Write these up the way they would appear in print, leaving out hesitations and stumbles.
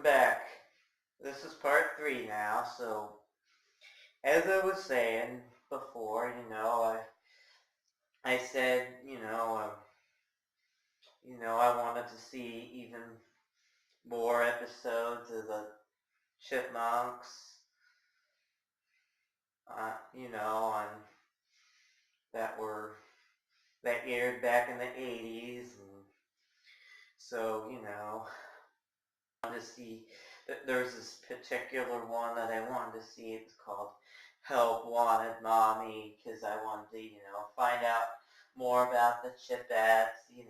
welcome back. This is part 3 now, so as I was saying before, I said, I wanted to see even more episodes of the Chipmunks, on that aired back in the 80s, and so, I wanted to see, there's this particular one that I wanted to see. It's called Help Wanted Mommy, because I wanted to, find out more about the Chipettes, and,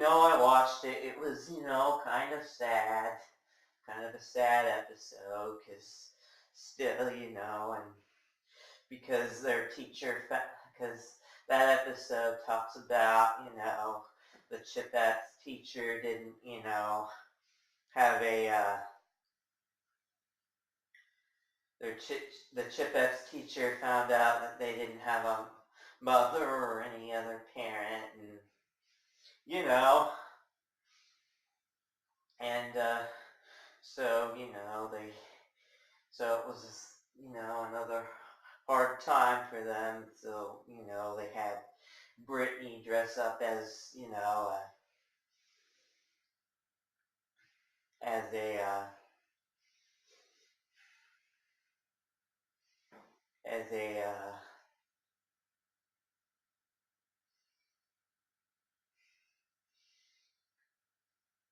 I watched it. It was, kind of sad, kind of a sad episode, because still, and because their teacher, because that episode talks about, the Chipettes teacher didn't, have the Chipettes teacher found out that they didn't have a mother or any other parent, and, and, so it was, another hard time for them, so, they had Brittany dress up as, as a, as a,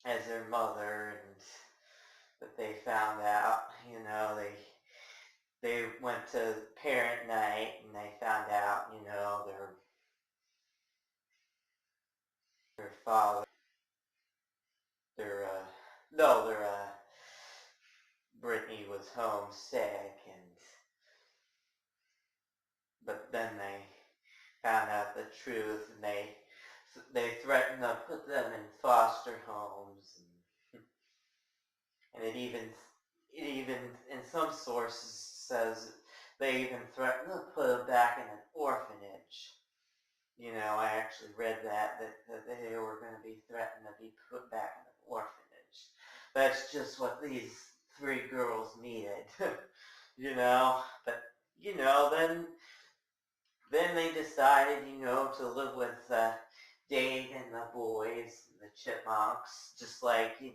as their mother, and but they found out, they went to parent night, and they found out, their father, their, no, their, Brittany was homesick, but then they found out the truth, and they threatened to put them in foster homes, and it even in some sources says they even threatened to put them back in an orphanage. I actually read that they were going to be threatened to be put back in an orphanage. That's just what these 3 girls needed, But, then they decided, to live with Dave and the boys, the Chipmunks, just like, the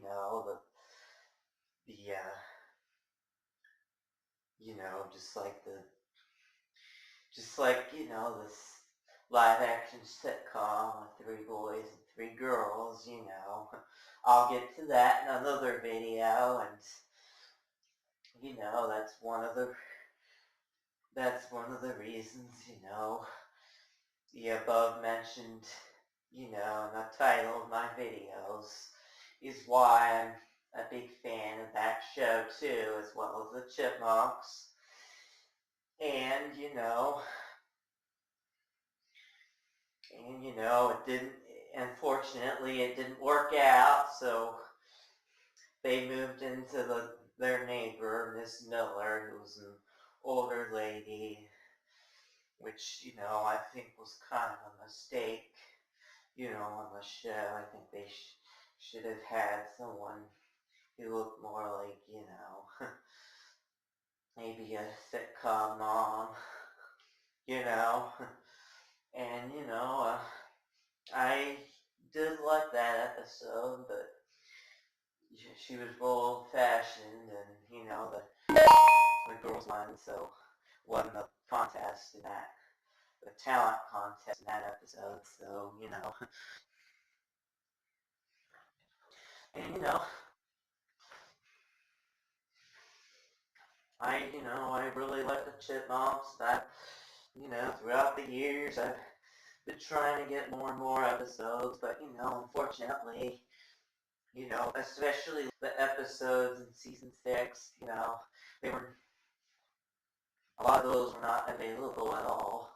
just like, this live action sitcom with 3 boys and 3 girls, I'll get to that in another video, and, that's one of the reasons, the above mentioned, in the title of my videos is why I'm a big fan of that show too, as well as the Chipmunks. And, it didn't, unfortunately, it didn't work out, so they moved into their neighbor, Miss Miller, who was an older lady, which, I think was kind of a mistake, on the show. I think they should have had someone who looked more like, maybe a sitcom mom, and, I did like that episode, but she was real old-fashioned, and, the girls won, so won the contest in that, the talent contest in that episode, so, and, I really like the Chipmunks. Throughout the years, I've been trying to get more and more episodes, but, unfortunately, especially the episodes in season 6, they were, a lot of those were not available at all.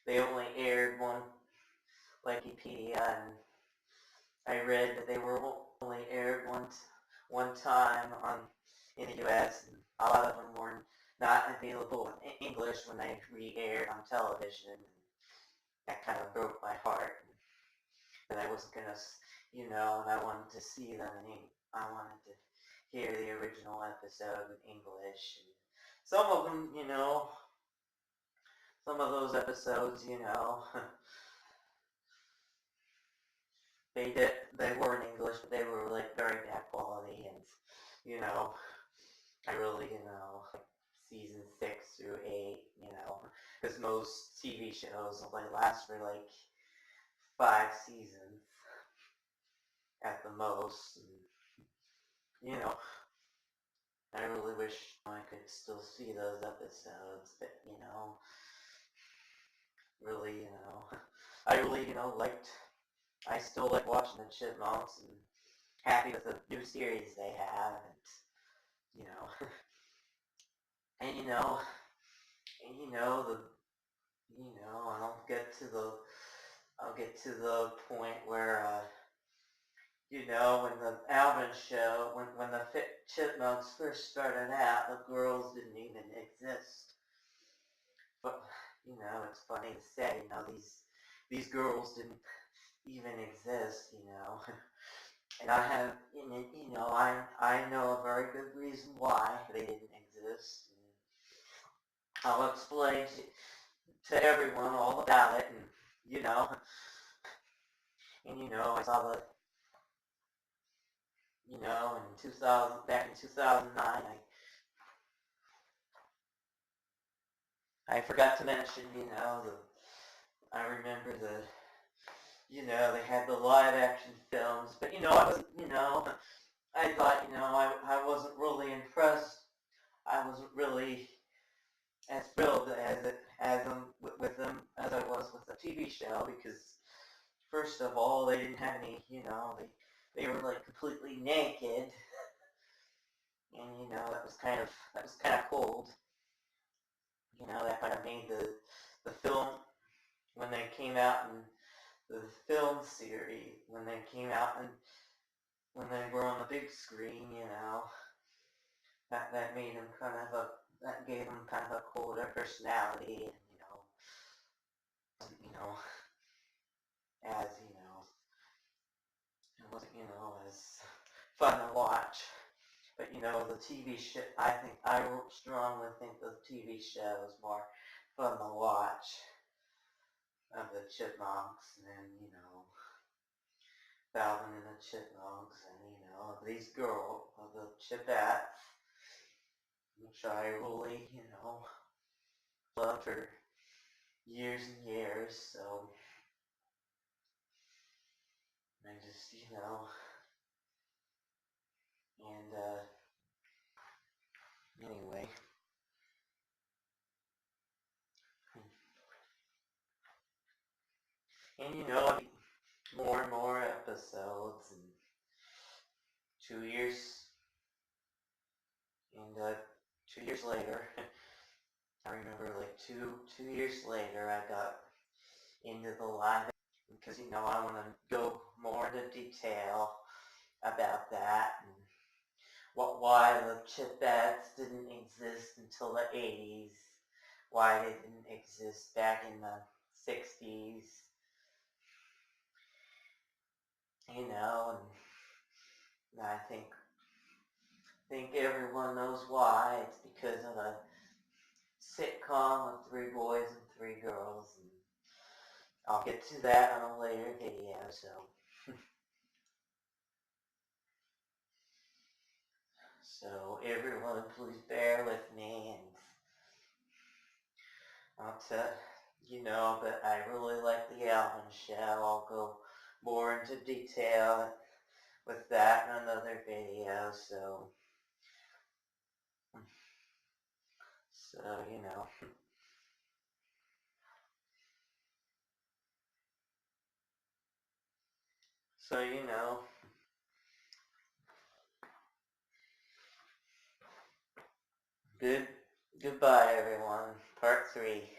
They only aired one, Wikipedia, and I read that they were only aired one time in the U.S., and a lot of them were not available in English when they re-aired on television. That kind of broke my heart. And I wasn't going to you know, and I wanted to see them I wanted to hear the original episode in English. And some of them, you know, some of those episodes, you know, they were in English, but they were like very bad quality, and you know, I really, you know, like season 6 through 8, you know, because most TV shows only last for like 5 seasons at the most. And, you know, I really wish I could still see those episodes, but you know, really, you know, I really, you know, I still like watching the Chipmunks and happy with the new series they have, and you know, and you know, and you know the, you know, and I'll get to the point where, you know, when the Alvin show, when the Chipmunks first started out, the girls didn't even exist. But you know, it's funny to say, you know, these girls didn't even exist, you know. And I have, you know, I know a very good reason why they didn't exist. And I'll explain to everyone all about it, and you know, and you know, I saw the, you know, in 2000, back in 2009, I forgot to mention, you know, I remember you know, they had the live action films, but you know, I wasn't, you know, I thought, you know, I wasn't really impressed. I wasn't really as thrilled with them as I was with the TV show, because first of all, they didn't have any, you know, they were like completely naked, and you know, that was kind of cold. You know, that kind of made the film when they came out in the film series, when they came out and when they were on the big screen, you know, that made them kind of that gave them kind of a colder personality, and you know, as you know, it wasn't, you know, as fun to watch. But you know, the TV show, I strongly think the TV show is more fun to watch of the Chipmunks than, you know, Alvin and the Chipmunks, and you know, these girls, of the Chipettes, which I really, you know, loved for years and years. So I just, you know, and anyway, and you know, more and more episodes, and 2 years, and 2 years later, I remember like two years later, I got into the live, because you know, I want to go more into detail about that, and why the Chipettes didn't exist until the 80s, why they didn't exist back in the 60s, you know, and I think everyone knows why. It's because of a sitcom with 3 boys and 3 girls, and I'll get to that on a later video, so everyone please bear with me, and I'll tell, you know, but I really like the Alvin show. I'll go more into detail with that in another video, so you know, so you know, good, goodbye everyone, part 3.